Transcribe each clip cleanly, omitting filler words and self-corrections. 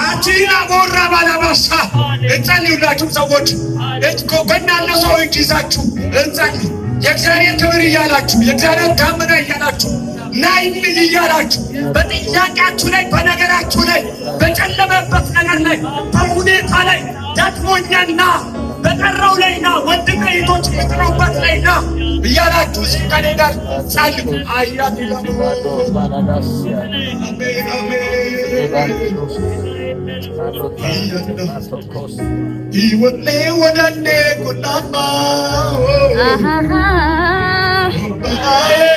አጂና ቦራ ባላባሳ እንጸልዩላችሁ ሰዎች ጎናለ ሰው ይዛችሁ እንጸልዩ። የእግዚአብሔር ክብር እያላችሁ የእግዚአብሔር ታምና እያላችሁ ናይል እያላችሁ በጥያቄያችሁ ላይ በነገራችሁ ላይ በጨለመበት ነገር ላይ በሁኔታ ላይ ደክሞኛልና በቀረው ላይና ወንድም እህቶች የጥሩበት ላይና እያላችሁ ከኔ ጋር ጸልዩ። አያት ይላሉ ይወኔ ወደኔ ኩናማ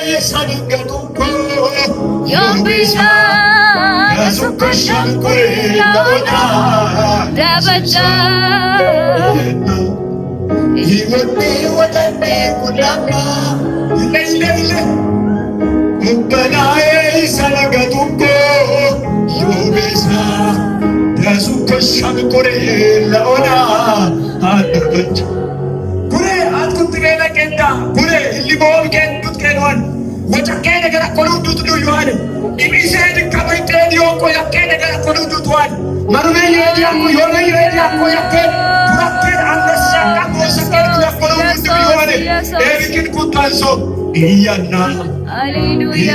ይሰንገቱኮ ዮቢሻ የሱከሻንኩሪ ለሆና ደበጃ ይወኔ ወደኔ ኩናማ ይለይለይለ ሙበናዬ ይሰንገቱኮ ዮቢሻ የሱከሻንኩሪ ለሆና አደበች ጉሬ አትኩት ገለ ቄንዳ ጉሬ ሊቦል ቄንዱት ቄንዋን ወጨቄ ነገር ኮሉዱት ነው ይዋል ኢቢሴድ ከበይቴ ዲዮኮ ያቄ ነገር ኮሉዱት ዋል ማሩኔ የዲያኮ ዮኔ የዲያኮ ያቄ ቱራቴን አንደሳካ ወሰቀል ለኮሉዱት ይዋል ኤሪኪን ኩታንሶ ኢያና ሃሌሉያ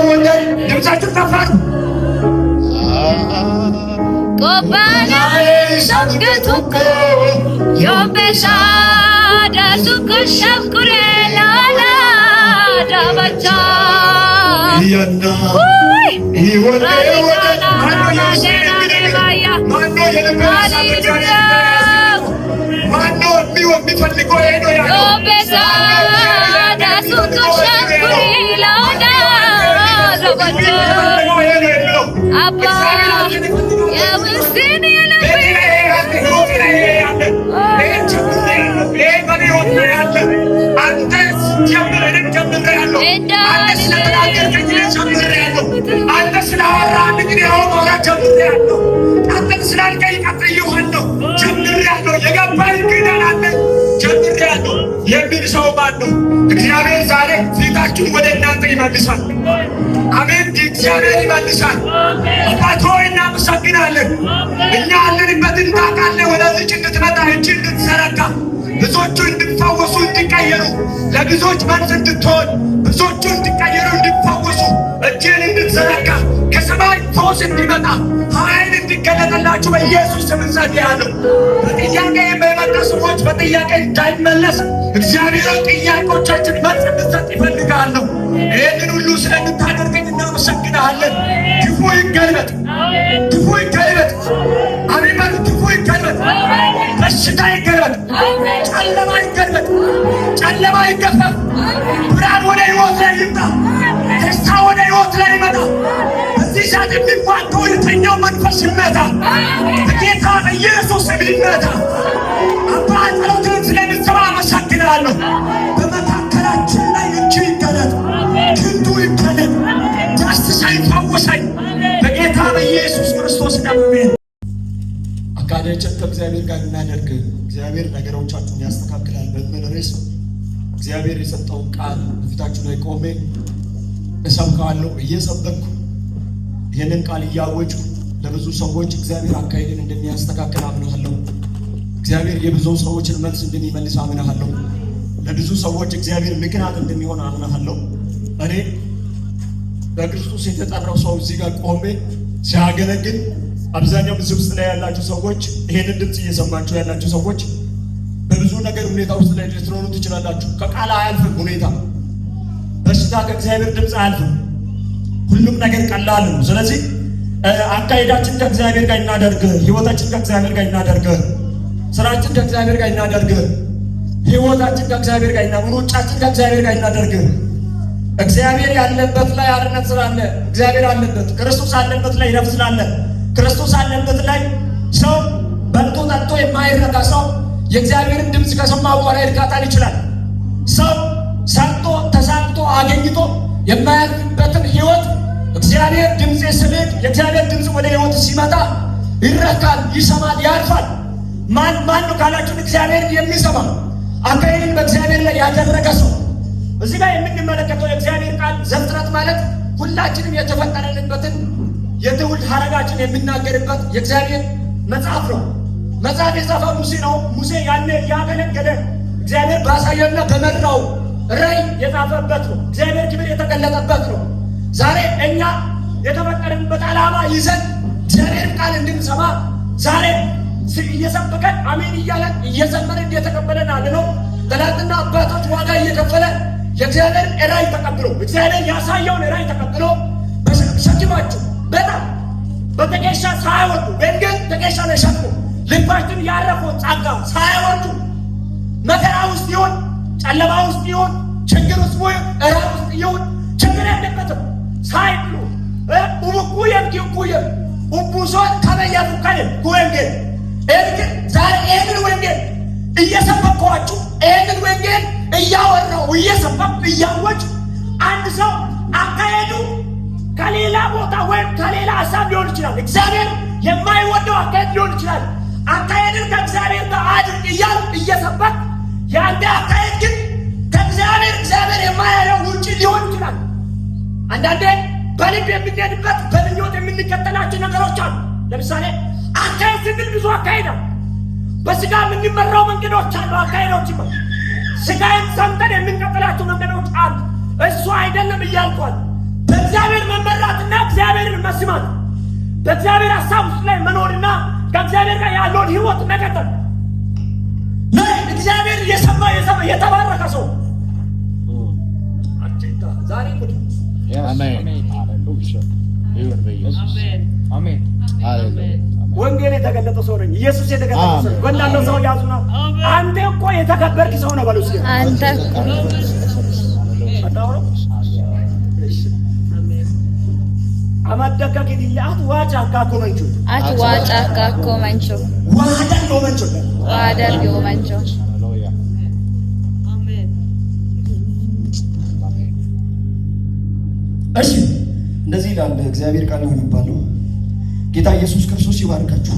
ወደ ድምጻችሁ ተፋት ቆባና ሸምገቱኮ ዮቤሻ ዳሱኮ ሸምኩሬላላ ዳባቻ ኢያና ይወኔ ወደ ማኖ የሚፈልገው ሄዶ ያለው ዮቤሻ ዳሱኮ ሸምኩሬላላ ዳባቻ አባ የውስጤን የሚል ሰው ማን ነው? እግዚአብሔር ዛሬ ፊታችሁን ወደ እናንተ ይመልሳል። አሜን። እግዚአብሔር ይመልሳል። አባት ሆይ እናመሰግናለን። እኛ ያለንበትን ታውቃለህ። ወደዚህ እንድትመጣ እጅ እንድትዘረጋ ብዙዎቹ እንድትፈወሱ እንዲቀየሩ ለብዙዎች መልስ እንድትሆን ብዙዎቹ እንዲቀየሩ እንዲፈወሱ እጅን እንድትዘረጋ ከሰማይ ፈውስ እንዲመጣ ኃይል እንዲገለጥላችሁ በኢየሱስ ስም እንጸልያለሁ። በጥያቄ የመጡ ሰዎች በጥያቄ እንዳይመለስ እግዚአብሔር ጥያቄዎቻችን መልስ እንድትሰጥ ይፈልጋለሁ። ይህንን ሁሉ ስለምታደርገኝ እናመሰግናለን። ክፉ ይገልበጥ፣ ክፉ ይገልበጥ። አሜን። ክፉ ይገልበጥ፣ በሽታ ይገልበጥ፣ ጨለማ ይገልበጥ፣ ጨለማ ይገፈፍ፣ ብርሃን ወደ ሕይወት ላይ ይምጣ፣ ደስታ ወደ ሕይወት ላይ ይመጣ። በዚህ ሰዓት የሚዋጋው የተኛው መንፈስ ይመታ፣ በጌታ በኢየሱስ ስም ይመታ። አባ ጸሎትን ስለምትሰማ አመሰግናለሁ። በመካከላችን ላይ እጅ ይገለጥ፣ ክንዱ ይገለጥ፣ ዳስሳኝ፣ ፈውሰኝ በጌታ በኢየሱስ ክርስቶስ ደም። አካዳችን ከእግዚአብሔር ጋር እናደርግ። እግዚአብሔር ነገሮቻችሁን ያስተካክላል በሚል ርዕስ እግዚአብሔር የሰጠውን ቃል በፊታችሁ ላይ ቆሜ እሰብካለሁ። እየሰበኩ ይህንን ቃል እያወጁ ለብዙ ሰዎች እግዚአብሔር አካሄድን እንደሚያስተካክል አምናለሁ። እግዚአብሔር የብዙ ሰዎችን መልስ እንደሚመልስ አምናለሁ። ለብዙ ሰዎች እግዚአብሔር ምክንያት እንደሚሆን አምናለሁ። እኔ በክርስቶስ የተጠራው ሰው እዚህ ጋር ቆሜ ሲያገለግል አብዛኛው ብዙ ውስጥ ላይ ያላችሁ ሰዎች ይሄንን ድምጽ እየሰማችሁ ያላችሁ ሰዎች በብዙ ነገር ሁኔታ ውስጥ ላይ ልትኖሩ ትችላላችሁ። ከቃል አያልፍም ሁኔታ፣ በሽታ ከእግዚአብሔር ድምጽ አያልፍም። ሁሉም ነገር ቀላል ነው። ስለዚህ አካሄዳችን ከእግዚአብሔር ጋር እናደርግ፣ ህይወታችን ከእግዚአብሔር ጋር እናደርግ፣ ስራችን ከእግዚአብሔር ጋር እናደርግ፣ ህይወታችን ከእግዚአብሔር ጋር እናደርግ፣ ሩጫችን ከእግዚአብሔር ጋር እናደርግ። እግዚአብሔር ያለበት ላይ አርነት ስላለ እግዚአብሔር አለበት። ክርስቶስ አለበት ላይ ረፍት ስላለ ክርስቶስ አለበት ላይ ሰው በልቶ ጠጥቶ የማይረካ ሰው የእግዚአብሔርን ድምፅ ከሰማ በኋላ እርካታን ይችላል። ሰው ሰርቶ ተሳክቶ አገኝቶ የማያልፍበትን ህይወት እግዚአብሔር ድምፅ ስልክ የእግዚአብሔር ድምፅ ወደ ህይወት ሲመጣ ይረካል፣ ይሰማል፣ ያልፋል። ማን ነው ካላችሁን እግዚአብሔርን የሚሰማ አካሄድን በእግዚአብሔር ላይ ያደረገ ሰው። እዚህ ጋር የምንመለከተው የእግዚአብሔር ቃል ዘፍጥረት ማለት ሁላችንም የተፈጠረንበትን የትውልድ ሐረጋችን የሚናገርበት የእግዚአብሔር መጽሐፍ ነው። መጽሐፍ የጻፈው ሙሴ ነው። ሙሴ ያኔ ያገለገለ እግዚአብሔር ባሳየውና በመራው ራእይ የጻፈበት ነው። እግዚአብሔር ክብር የተገለጠበት ነው። ዛሬ እኛ የተፈጠርንበት ዓላማ ይዘን እግዚአብሔር ቃል እንድንሰማ ዛሬ እየሰበከን አሜን እያለን እየዘመርን እየተቀበለን አለነው። ትናንትና አባቶች ዋጋ እየከፈለ የእግዚአብሔርን ራእይ ተቀብሎ እግዚአብሔር ያሳየውን ራእይ ተቀብሎ በሸክማቸው በጣም በትከሻ ሳይወጡ ወንጌል ትከሻ ላይ ሸክሞ ልባችን ያረፈው ጸጋ ሳይወጡ መከራ ውስጥ ይሁን ጨለማ ውስጥ ይሁን ችግር ውስጥ ይሁን እራብ ውስጥ ይሁን ችግር የለበትም ሳይብሉ ኡቡኩየም ኪኩየም ኡቡሶን ከበያቱ ከለም ወንጌል እርግጥ ዛሬ ይህንን ወንጌል እየሰበኳችሁ ይህንን ወንጌል እያወራው እየሰበኩ እያወጅ አንድ ሰው አካሄዱ ከሌላ ቦታ ወይም ከሌላ ሀሳብ ሊሆን ይችላል። እግዚአብሔር የማይወደው አካሄድ ሊሆን ይችላል። አካሄድን ከእግዚአብሔር ጋር አድርግ እያልኩ እየሰበክ የአንተ አካሄድ ግን እግዚአብሔር የማያየው ውጭ ሊሆን ይችላል። አንዳንዴ በልብ የምንሄድበት በምኞት የምንከተላቸው ነገሮች አሉ። ለምሳሌ አካሄድ ስንል ብዙ አካሄድ ነው። በስጋ የምንመራው መንገዶች አሉ። አካሄዶች ስጋን ሰምተን የምንቀበላቸው መንገዶች አሉ። እሱ አይደለም እያልኳል። በእግዚአብሔር መመራትና እግዚአብሔርን መስማት፣ በእግዚአብሔር ሀሳብ ውስጥ ላይ መኖርና ከእግዚአብሔር ጋር ያለውን ህይወት መቀጠል። እግዚአብሔር የሰማ የተባረከ ሰው ዛሬ ወንጌል የተገለጠ ሰው ነኝ። ኢየሱስ የተገለጠ ሰው ወንዳለው ሰው ያዙና አንተ እኮ የተከበርክ ሰው ነው በሉስ። አንተ አማደካ ከዲላት ዋጫ ካኮመንቹ ዋዳን ጎመንቹ እሺ እንደዚህ ይላል እግዚአብሔር ቃል ነው የሚባለው። ጌታ ኢየሱስ ክርስቶስ ይባርካችሁ።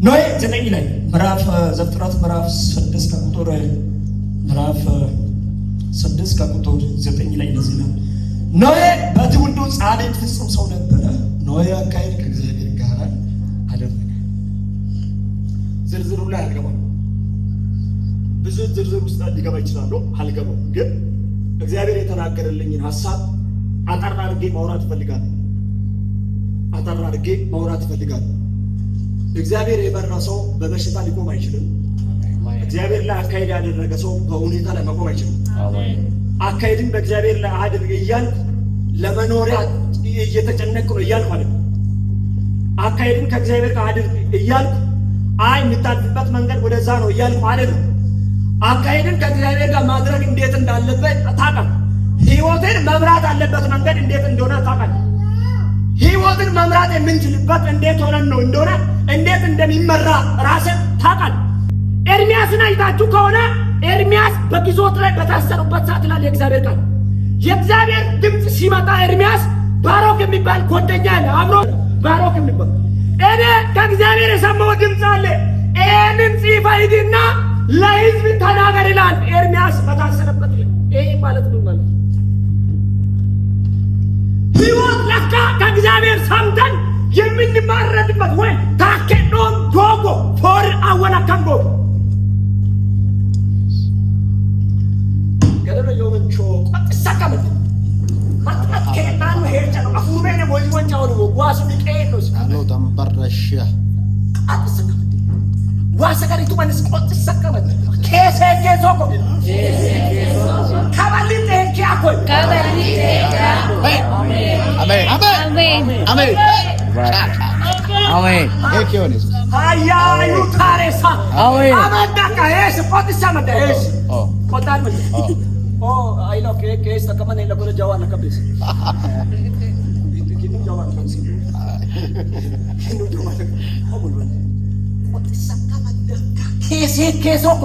ኖህ 9 ላይ ምዕራፍ ዘፍጥረት ምዕራፍ 6 ከቁጥር 9 ላይ እንደዚህ ነው። ኖህ በትውልዱ ጻድቅ ፍጹም ሰው ነበረ። ኖህ አካሄድ ከእግዚአብሔር ጋር አደረገ። ዝርዝሩ ላይ አልገባም። ብዙ ዝርዝር ውስጥ ሊገባ ይችላል። አልገባም። ግን እግዚአብሔር የተናገረልኝን ሐሳብ አጠር አድርጌ ማውራት እፈልጋለሁ። እግዚአብሔር የመራ ሰው በበሽታ ሊቆም አይችልም። እግዚአብሔር ላይ አካሄድ ያደረገ ሰው በሁኔታ ላይ መቆም አይችልም። አካሄድን በእግዚአብሔር ላይ አድርግ እያልኩ ለመኖሪያ እየተጨነቅኩ ነው እያልኩ አይደለም። አካሄድን ከእግዚአብሔር ጋር አድርግ እያልኩ የምታልፍበት መንገድ ወደዛ ነው እያልኩ አይደለም። አካሄድን ከእግዚአብሔር ጋር ማድረግ እንዴት እንዳለበት ታውቃለህ። ህይወትን መምራት አለበት መንገድ እንዴት እንደሆነ ታውቃለህ። ህይወትን መምራት የምንችልበት እንዴት ሆነን ነው እንደሆነ እንዴት እንደሚመራ ራስን ታውቃለህ። ኤርሚያስን አይታችሁ ከሆነ ኤርሚያስ በግዞት ላይ በታሰሩበት ሰዓት ላይ የእግዚአብሔር ቃል የእግዚአብሔር ድምፅ ሲመጣ ኤርሚያስ ባሮክ የሚባል ጓደኛ አለ አብሮ ባሮክ የሚባል እኔ ከእግዚአብሔር የሰማው ድምፅ አለ ይህንን ጽፈ ሂድና ለህዝብ ተናገር ይላል። ኤርሚያስ በታሰረበት ይሄ ማለት ነው ማለት ህይወት ለካ ከእግዚአብሔር ሰምተን የምንማረድበት ወይ ታከዶን ጎጎ ፎር አወናከንጎ ገደለ የወንቾ ቆጥሳከመት ማጥቃት ከማኑ ሄርቻ አፉሜነ ወንጫው ነው ዋሱ ዲቄኖስ አሎ ተምበረሽ አጥስከመት ዋሰከሪቱ ማንስ ቆጥሳከመት ከሴ ከሶኮ ካባሊቴ ኪያኮ አሜን አሜን ኤኪዮኒስ አያዩ ታሬሳ አመዳካ ኤስ ቆጥሳመት ኤስ ቆጣል ምን አይሎ ከኤስ ተከመነ ለቆለ ጃዋና ከበስ ኪኑ ጃዋና ከበስ ኪኑ ጃዋና ከሴ ከሶኮ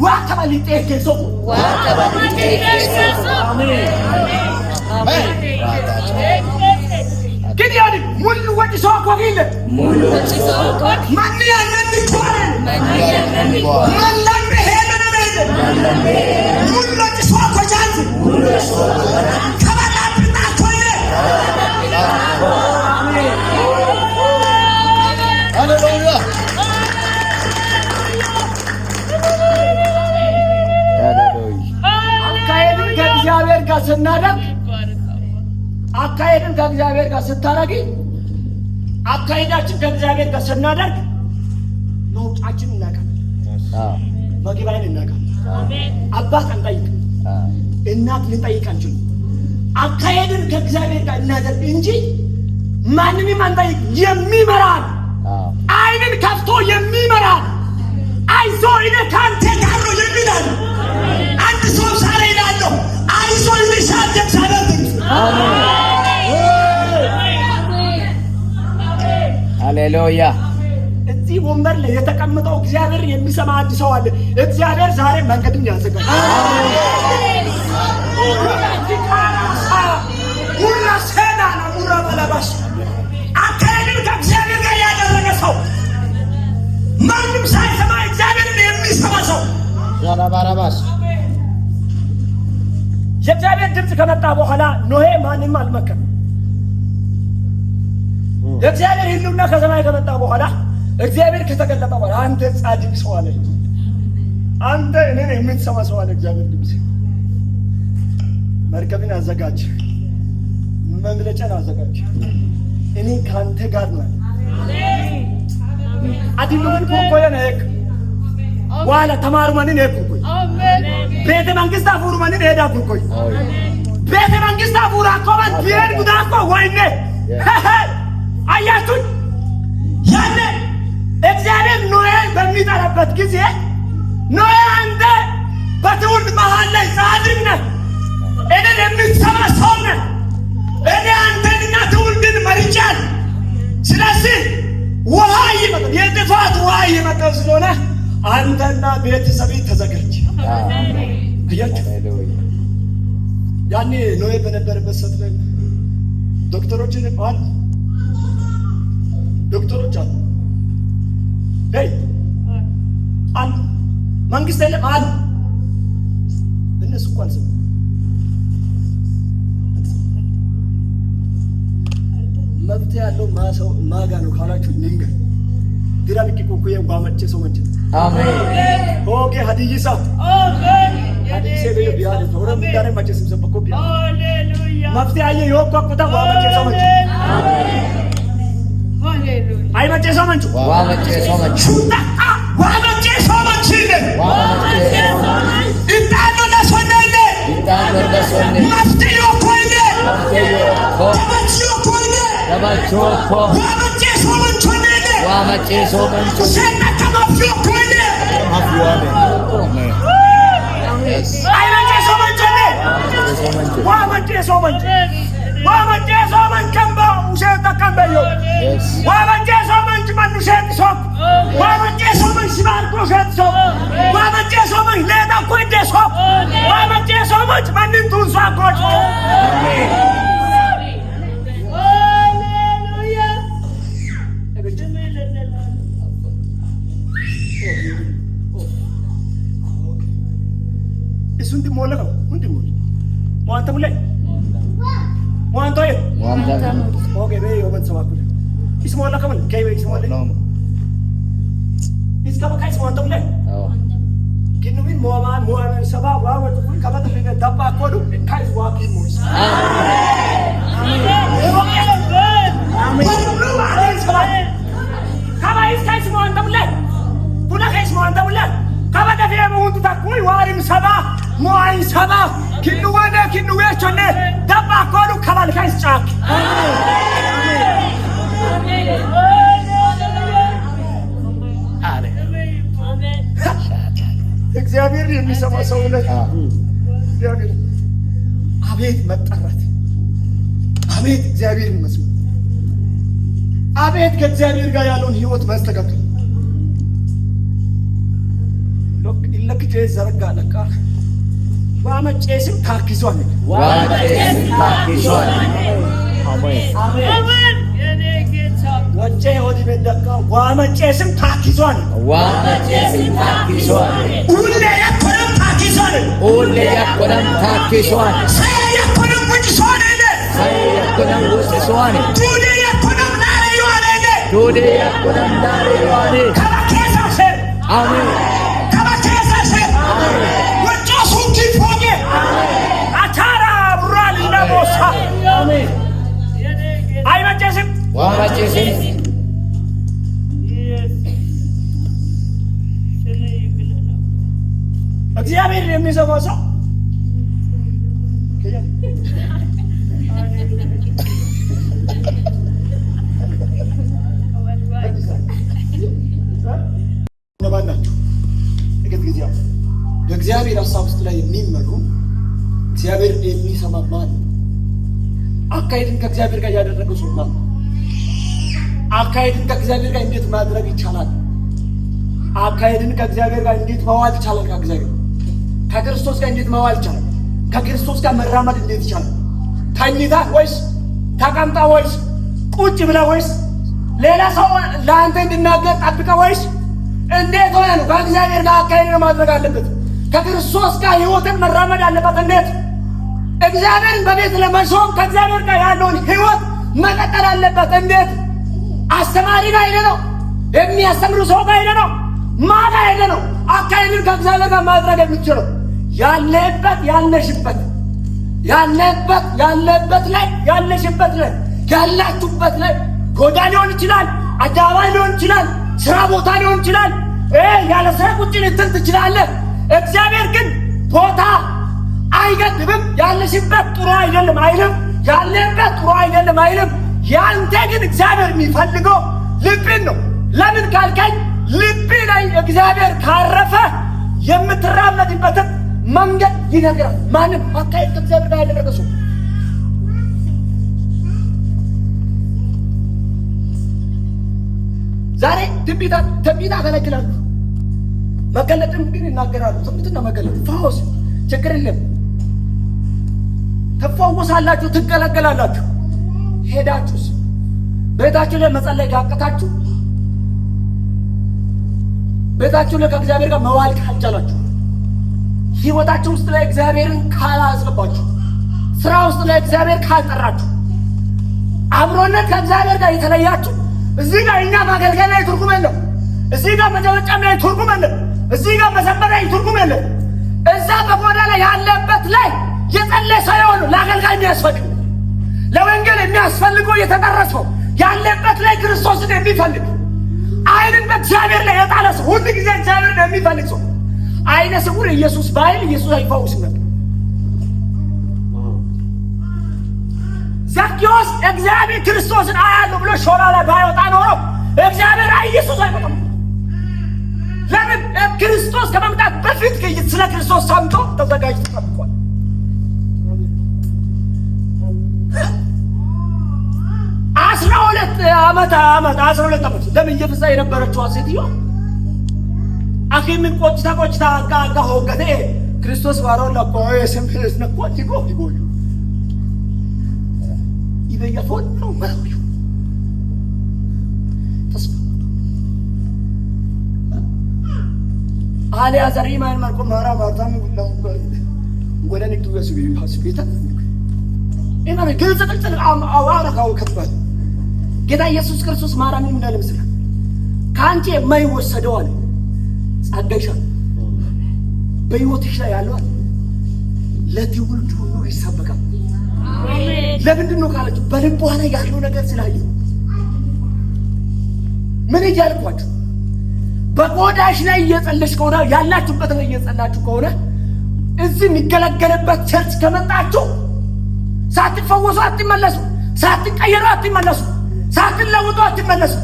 ዋከባሊጤ ከሶኮ አሜን ግዲያዲ ሙሉ ወጭ ሶኮ ጊለ ማን ያነን ይቆራል ማን ሄደና ሙሉ ወጭ ሶኮ ጃንት ከባላትና ኮይለ ከእግዚአብሔር ጋር ስታረጊ አካሄዳችን ከእግዚአብሔር ጋር ስናደርግ መውጫችን እናውቃለን። መግቢያን እናውቃለን። አባት አንጠይቅ፣ እናት ልንጠይቅ አንችልም። አካሄድን ከእግዚአብሔር ጋር እናደርግ እንጂ ማንንም አንጠይቅ። የሚመራን አይንን ከፍቶ የሚመራን አይዞ እኔ ካንተ ጋር ነው የሚላል አንድ ሰው ዛሬ ይላለሁ አይዞ ይልሻል እግዚአብሔር። ሃሌሉያ። እዚህ ወንበር ላይ የተቀመጠው እግዚአብሔር የሚሰማ አንድ ሰው አለ። እግዚአብሔር ዛሬ መንገድን ያዘጋጃል። ሁላ ሰና ነው ሙራ ባላባሽ አካሄድን ከእግዚአብሔር ጋር ያደረገ ሰው ማንም ሳይሰማ እግዚአብሔርን የሚሰማ ሰው ባራባስ የእግዚአብሔር ድምፅ ከመጣ በኋላ ኖሄ ማንም አልመከም። የእግዚአብሔር ሕልውና ከሰማይ ከመጣ በኋላ እግዚአብሔር ከተገለጠ በኋላ አንተ ጻድቅ ሰው አለ፣ አንተ እኔን የምትሰማ ሰው አለ። እግዚአብሔር ድምፅ መርከብን አዘጋጅ፣ መግለጫን አዘጋጅ፣ እኔ ከአንተ ጋር ነው። አዲሉን ኮኮየን ሄክ ዋላ ተማሩ ማንን ሄክ ኮይ ቤተ መንግስት አፉሩ ማንን ሄዳ ኮይ ቤተ መንግስት አፉራ ኮማን ቢሄድ ጉዳኮ ወይኔ አያቱን ያኔ እግዚአብሔር ኖኤን በሚጠራበት ጊዜ ኖኤ አንተ በትውልድ መሃል ላይ ጻድቅ ነህ፣ እኔን የምትሰማ ሰው ነህ፣ እኔ አንተንና ትውልድን መርጫል። ስለዚህ ውሃ ይመጣል፣ የጥፋት ውሃ ይመጣል ስለሆነ አንተና ቤተሰብ ተዘጋጅ። ያኔ ኖኤ በነበረበት ሰዓት ላይ ዶክተሮችን አሉ፣ ዶክተሮች አሉ፣ ሄይ አሉ፣ መንግስት የለም አሉ። እነሱ እኮ አልሰሙም። መብት ያለው ማሰው ማጋ ነው ካላችሁ ንገር ዲራልቂ ኮኩዬ ባመጨ ሰው መንጭ አሜን ኦኬ ሀዲይሳ አሜን ሀዲይሴ በየ ቢያለ ተወረ ምዳረ ማጨ ስም ሰበኮ ቢያ ሃሌሉያ መብት ያየ ይወቀቁታ ባመጨ ሰው መንጭ አሜን ሃሌሉያ አይ መጨ ሰው መንጭ ዋመጨ ሰው መንጭ ሹጣ ዋመጨ ሰው መንጭ ዋመጨ ሰው መንጭ ኢጣኖ ለሶነለ ኢጣኖ ለሶነለ መብት ይወቆይለ መብት ይወቆይለ ለባቾኮ ዋመጨ ሰው መንጭ ዋመጨ ሰው መንጭ ሰነከ መብት ይወቆይለ አፍዋለ አይ መጨ ሰው መንጭ ዋመጨ ሰው መንጭ ዋመጨ ሰው መንጭ ከምባ ውሸት ተቀበዩ ዋመጨ ሰው መንጭ ማኑሸት ሰው ዋመጨ ሰው መንጭ ሲባርኮ ሸት ሰው ዋመጨ ሰው መንጭ ለታ ኮይደ ሰው ዋመጨ ሰው መንጭ ማንን ቱን ሰው አቆጭ አሜን ሃሌሉያ እሱ እንዲሞላ ነው እንዲሞላ ሟንተ ሙላይ ሟንተ ይ ኦኬ በይ ወመን ሰማኩል እስሞላ ከመን ከይ እስሞላ እስከ በቃ እስሞላ ሙላይ ግን ምን ሞማን ሰባ ዋወጥ ኩል ከበተ ቢገ ዳባ ኮዱ ካይስ ዋቂ ሙስ አሜን ካባይስ ካይስ ሞንተ ሙላይ ኩና ካይስ ሞንተ ሙላይ ከበተ ቢገ ሞንቱ ታኩይ ዋሪም ሰባ ሞአይ ሰባ ኪኑዋነ ኪኑዌቸነ ዳባ ኮዱ ከባል ካይስ ጫክ እግዚአብሔር የሚሰማ ሰው ነው። እግዚአብሔር አቤት መጠራት፣ አቤት እግዚአብሔር መስማት፣ አቤት ከእግዚአብሔር ጋር ያለውን ህይወት ማስተካከል። ለክጄ ዘረጋ ለካ ዋመጨስም ታኪዟል ዋመጨስም ታኪዟል አሜን የኔ ጌታ ወጨ ወዲ በደካ ዋመጨስም ታኪዟል ዋመጨስም ታኪዟል ሁሌ ያቆረም ታኪዟል ሁሌ ያቆረም ታኪዟል ሳይ ያቆረም ውጭ ሶኔ ሳይ ያቆረም ውጭ ሶኔ ዱዴ ያቆረም ናሬ ይዋኔ ዱዴ ያቆረም ናሬ ይዋኔ ከባከሳሰ አሜን ከባከሳሰ አሜን ወጨ ሱንቲ ፎጌ አታራ ብራል ለቦሳ አሜን እግዚአብሔር የሚሰማው ሰው ነባናችሁ ጊዜ በእግዚአብሔር ሀሳብ ውስጥ ላይ የሚመሩ እግዚአብሔር የሚሰማ ማን? አካሄድን ከእግዚአብሔር ጋር ያደረገ ሰው ማን? አካሄድን ከእግዚአብሔር ጋር እንዴት ማድረግ ይቻላል? አካሄድን ከእግዚአብሔር ጋር እንዴት መዋል ይቻላል? ከክርስቶስ ጋር እንዴት መዋል ይቻላል? ከክርስቶስ ጋር መራመድ እንዴት ይቻላል? ተኝታ ወይስ ተቀምጣ ወይስ ቁጭ ብላ ወይስ ሌላ ሰው ለአንተ እንድናገር ጠብቀ ወይስ እንዴት ሆነ ነው? ከእግዚአብሔር ጋር አካሄድን ማድረግ አለበት። ከክርስቶስ ጋር ህይወትን መራመድ አለበት። እንዴት? እግዚአብሔርን በቤት ለመሾም ከእግዚአብሔር ጋር ያለውን ህይወት መቀጠል አለበት። እንዴት? አስተማሪ ጋር ሄደ ነው? የሚያስተምሩ ሰው ጋር ሄደ ነው? ማን ጋር ሄደ ነው? አካሄድን ከእግዚአብሔር ጋር ማድረግ የምትችለው ያለበት ያለሽበት ላይ ያለሽበት ላይ ያላችሁበት ላይ ጎዳና ሊሆን ይችላል፣ አደባባይ ሊሆን ይችላል፣ ስራ ቦታ ሊሆን ይችላል። ያለ ስራ ቁጭ ልትል ትችላለህ። እግዚአብሔር ግን ቦታ አይገድብም። ያለሽበት ጥሩ አይደለም አይልም፣ ያለበት ጥሩ አይደለም አይልም። ያንተ ግን እግዚአብሔር የሚፈልገው ልብን ነው። ለምን ካልከኝ ልብ ላይ እግዚአብሔር ካረፈ የምትራመድበትን መንገድ ይነግራል። ማንም አካሄድ ከእግዚአብሔር ጋር ያደረገ ሰው ዛሬ ትንቢት ያገለግላሉ፣ መገለጥም ግን ይናገራሉ። ትንቢትና መገለጥ ፈውስ ችግር የለም። ትፈወሳላችሁ፣ ትገለገላላችሁ። ሄዳችሁስ ቤታችሁ ላይ መጸለይ ካቃታችሁ፣ ቤታችሁ ላይ ከእግዚአብሔር ጋር መዋል ካልቻላችሁ፣ ህይወታችሁ ውስጥ ላይ እግዚአብሔርን ካላስገባችሁ፣ ስራ ውስጥ ላይ እግዚአብሔር ካልጠራችሁ፣ አብሮነት ከእግዚአብሔር ጋር የተለያችሁ፣ እዚህ ጋር እኛ ማገልገል ላይ ትርጉም የለም፣ እዚህ ጋር መጨበጨብ ላይ ትርጉም የለም፣ እዚህ ጋር መዘመር ላይ ትርጉም የለም። እዛ በጎዳ ላይ ያለበት ላይ የጸለየ ሰው የሆኑ ለአገልጋይ የሚያስፈልግ ለወንጌል የሚያስፈልገው የተጠረሰው ያለበት ላይ ክርስቶስን የሚፈልግ አይንን በእግዚአብሔር ላይ የጣለ ሰው ሁሉ ጊዜ እግዚአብሔርን የሚፈልግ ሰው አይነ ስውር ኢየሱስ ባይል ኢየሱስ አይፈውስም ነበር። ዛኪዎስ እግዚአብሔር ክርስቶስን አያለሁ ብሎ ሾላ ላይ ባይወጣ ኖሮ እግዚአብሔር ኢየሱስ አይመጣም። ለምን? ክርስቶስ ከመምጣት በፊት ስለ ክርስቶስ ሰምቶ ተዘጋጅቶ ተጠብቋል። 12 ዓመት ደም እየፈሳ የነበረችዋ ሴትዮ አኪምን ቆጭታ አጋ ሆገቴ ክርስቶስ ባሮን ለቆ የሰምፕልስ ነቆ ሊጎ ይበያፎን ነው ማለት ተስፋ አሊያ ዘሪማን ማርቆ ማራ ማርታም ነው ወደ ንግዱ ያስቢ ሆስፒታ እና ግልጽ አዋራው ከተባለ ጌታ ኢየሱስ ክርስቶስ ማርያምን እንዳለ ምስል ካንቺ የማይወሰደው አለ ጸጋሽ በሕይወትሽ ላይ ያለው ለትውልድ ሁሉ ይሰበካል። አሜን። ለምንድን ነው ካላችሁ በልቧ ላይ ያለው ነገር ስላየ ምን ይያልኳችሁ በቆዳሽ ላይ እየጸለሽ ከሆነ ያላችሁበት ላይ እየጸላችሁ ከሆነ እዚህ የሚገለገልበት ቸርች ከመጣችሁ ሳትፈወሱ አትመለሱ፣ ሳትቀየሩ አትመለሱ፣ ሳትለውጡ አትመለሱ።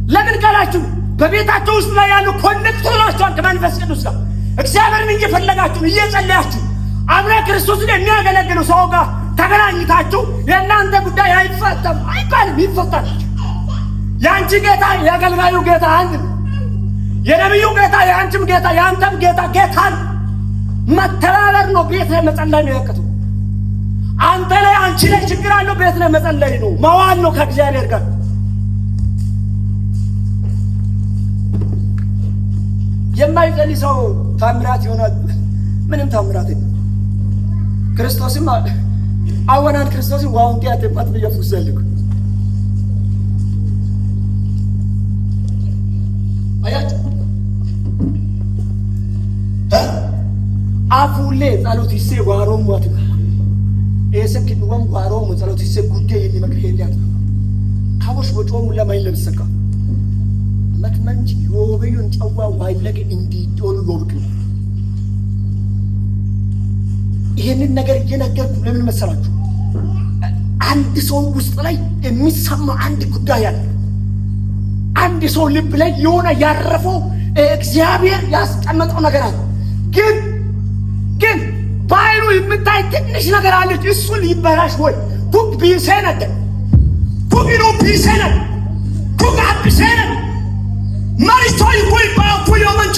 ለምን ካላችሁ በቤታችሁ ውስጥ ላይ ያሉ ኮኔክተሮቻችሁን ከመንፈስ ቅዱስ ጋር እግዚአብሔርን እየፈለጋችሁ እየጸለያችሁ አብረ ክርስቶስን የሚያገለግሉ ሰው ጋር ተገናኝታችሁ የእናንተ ጉዳይ አይፈታም አይባልም፣ ይፈታል። የአንቺ ጌታ የአገልጋዩ ጌታ አንድ፣ የነቢዩ ጌታ የአንቺም ጌታ የአንተም ጌታ ጌታን መተባበር ነው። ቤት ላይ መጸለይ ነው ያቀተው። አንተ ላይ አንቺ ላይ ችግር አለው፣ ቤት ላይ መጸለይ ነው፣ መዋል ነው ከእግዚአብሔር ጋር። የማይጸልይ ሰው ታምራት ይሆናል? ምንም ታምራት የለም። ክርስቶስም አወናን ክርስቶስም ዋውንቴ አተማት በየፉስ ዘልኩ አያት አፉሌ ጸሎት ይሴ ዋሮም ዋት ኤሰክ ዱወም ዋሮም ጸሎት ይሴ ጉዴ የሚመክር ሄዳት ካቦሽ ወጮሙ ለማይለም ሰካ መትመንጂ ዮበዩን ጨዋ ዋይለገ እንዲዶሉ ሎብክ ይሄንን ነገር እየነገርኩ ለምን መሰላችሁ? አንድ ሰው ውስጥ ላይ የሚሰማ አንድ ጉዳይ አለ። አንድ ሰው ልብ ላይ የሆነ ያረፈው እግዚአብሔር ያስቀመጠው ነገር አለ። ግን ባይሩ የምታይ ትንሽ ነገር አለች። እሱ ሊበላሽ ወይ ኩክ ቢሰነደ ኩኪኖ ቢሰነደ ኩክ አብሰነደ ማሪስቶይ ወይ ባኩዮ መንቾ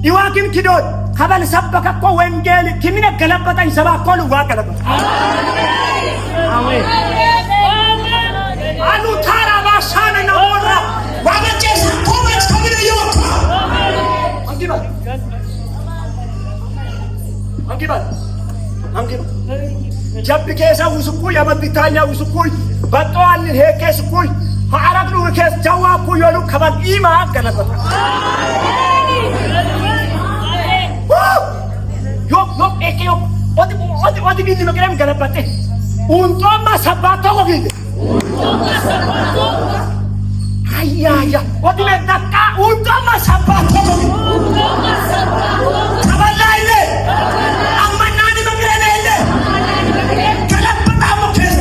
ይዋኪም ኪዶት ከበል ሰበከ እኮ ወንጌል ኪሚነ ገለበጠኝ ሰባኮሉ ዋቀለበ አሜን አሉ ታራ ባሻነ ነው ወራ ዋመጨስ ኮመንት ከምን ይወጣ አንጊባ ጀብ ከሳ ውስኩ ያመብታኛ ውስኩ በጧል ሄከስኩ አራግሉ ከስ ጃዋኩ ይሉ ከበቂማ ገለበጠ ዮ ኤኬዮ ወዲ ቢዚ መገረም ገለበጠ ኡንቶማ ሰባቶ ወጊ አያያ ወዲ ለዳቃ ኡንቶማ ሰባቶ ከበላይለ አማናኒ መገረለ ገለበጣ ሞከስ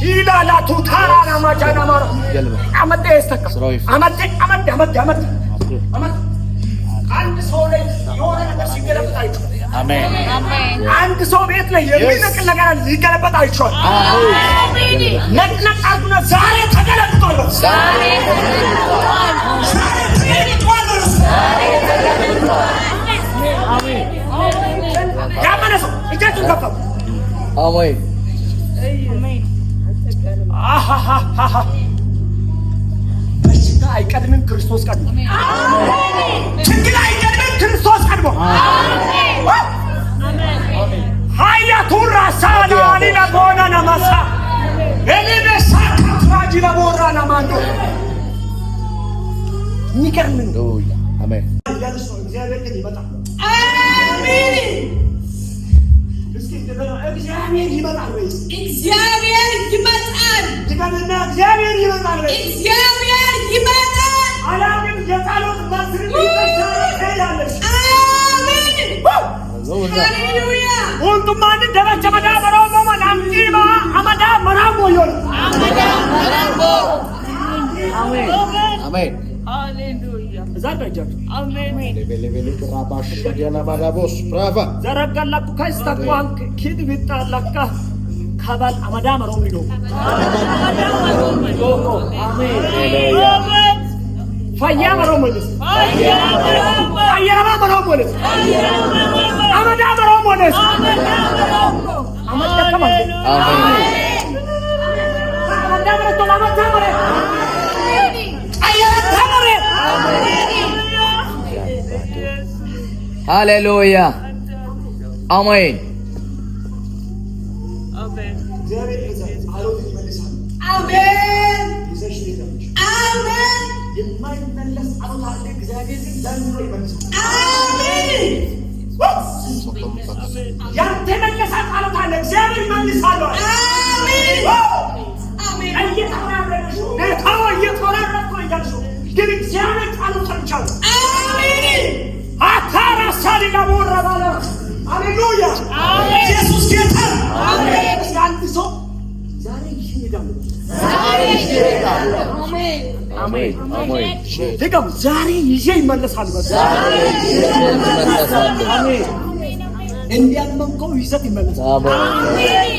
ኢላላ ቱታራና ማጃና ማሮ አመደ እስተካ አመደ አንድ ሰው ላይ የሆነ ነገር ሲገለበጥ አይቻል። አሜን አንድ ሰው ቤት ላይ የሚነቅል ነገር ሊገለበጥ አይቻል። አሜን ነቅነቅ አርጉና ዛሬ ተገለብጧል። ዛሬ ተገለብጧል። አሜን ያመነ ሰው እጃችሁን ከፍ አሜን አሃሃሃ በሽታ አይቀድምም፣ ክርስቶስ ቀድሞ። ችግር አይቀድምም፣ ክርስቶስ ቀድሞ። ሀያ ቱራ ሳላኒ ለቦና ነማሳ ኤሊቤሳ ካትራጂ ለቦራ ነማንዶ የሚገርም ነው። አሜን እግዚአብሔር ግን ይመጣል። አሜን እግዚአብሔር ይመጣል ወይ? እግዚአብሔር ይመጣል። ድገምና እግዚአብሔር ይመጣል ወይ? እግዚአብሔር ይመጣል። አላምን የጸሎት መስር ይተሳለሽ። አሜን ሃሌሉያ ወንቱ ማን ደረጃ መዳበራው ማማን ዲባ አማዳ መራሞ ይሆን አማዳ መራሞ አሜን አሜን ሃሌሉያ ዛዳጃቱ አሜን ለበለበለ ራባሽ ያና ባዳቦስ ብራቫ ዘረጋላኩ ካይስታቋን ኪድ ቢጣላካ ካባል አማዳ መሮም ይዶ አሜን አሜን ፈያ መሮም ወለስ ፈያ መሮም ወለስ አማዳ መሮም ወለስ አማዳ ከማለ አሜን አማዳ መሮም አማዳ መሮም ሃሌሉያ አሜን አሜን አሜን የማይመለስ አምላክ እግዚአብሔር ዘንድሮ ይመልሳል። አሜን ያልተመለሰ ጸሎት አለ እግዚአብሔር ይመልሳል። አሜን አሜን እየተወራረደሽ ነታው እየተወራረደሽ እያልሽ ግን እግዚአብሔር ጸሎት ሰምቻለሁ። አሜን አታራ ሳሊላ ቦራ ባለ ሃሌሉያ አሜን ኢየሱስ ጌታ አሜን አንድ ሰው ዛሬ ይሄዳል አሜን አሜን አሜን ደጋም ዛሬ ይዤ ይመለሳል። ዛሬ ይመለሳል። አሜን እንዲያመንከው ይዘት ይመለሳል። አሜን